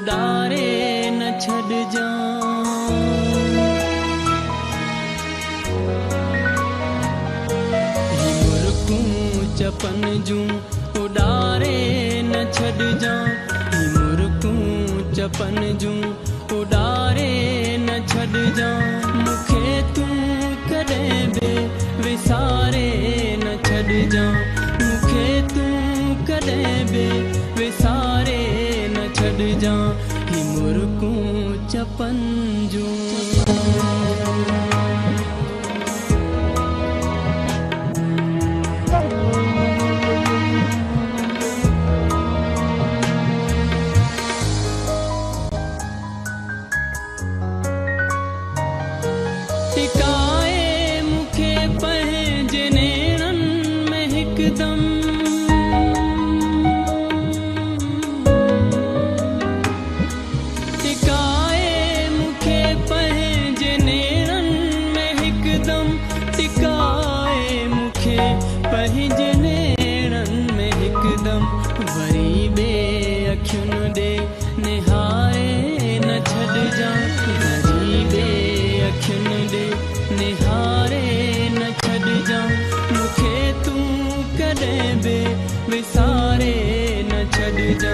उडारे न छड़ चपन जूं उडारे न छड़ मुर्कूं चपन जूं उडारे न छड़ मुखे तू कॾहिं बि विसारे न छड़ मुखे तू कॾहिं बि विसारे न छड़ मुर्कूं चपन जूं विसारे न छड़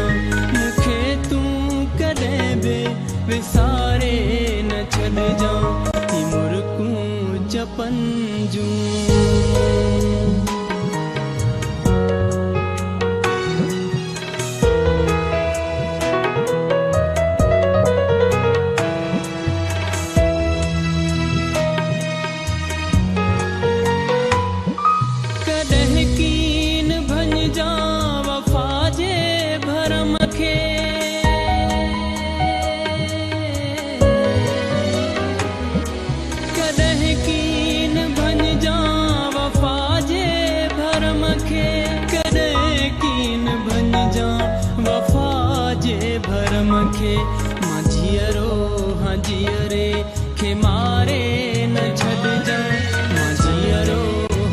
मुखे तू कॾहिं बि विसारे न छड़ मुर्कूं चपन जूं मां जीअरो हाँ जीअरे खे मारे न छड़ मां जीअरो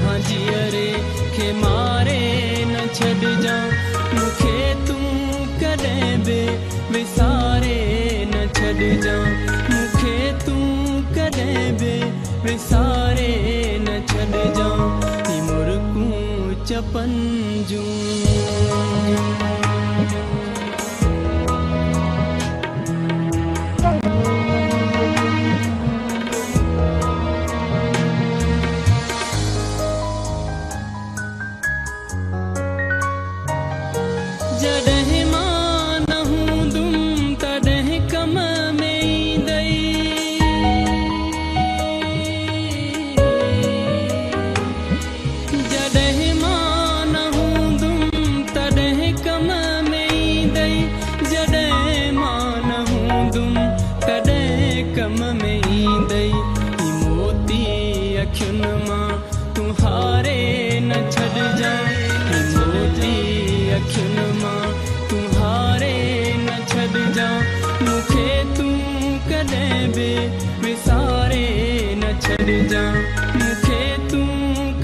हाँ जीअरे खे मारे न छड़ मुखे तू कॾहिं बि विसारे न छड़ मुखे तू कॾहिं बि विसारे न छड़ मुर्कूं चपन जूं जॾहिं मां न हूंदुमि तॾहिं कम में ईंदई जॾहिं मां न हूंदुमि तॾहिं कम में ईंदई जॾहिं मां न हूंदुमि तॾहिं कम में ईंदई मोती अखियुनि मां तूं हारे न छड़ मोती अखियुनि मां तूं हारे न छड़ मुखे तू कॾहिं बि विसारे न छड़ मुखे तू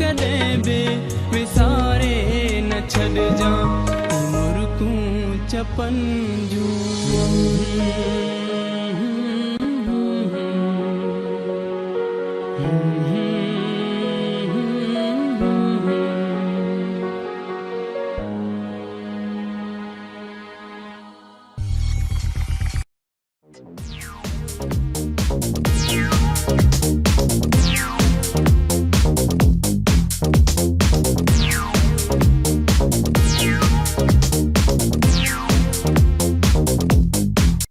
कॾहिं बि विसारे न छड़ मुर्कूं चपन जूं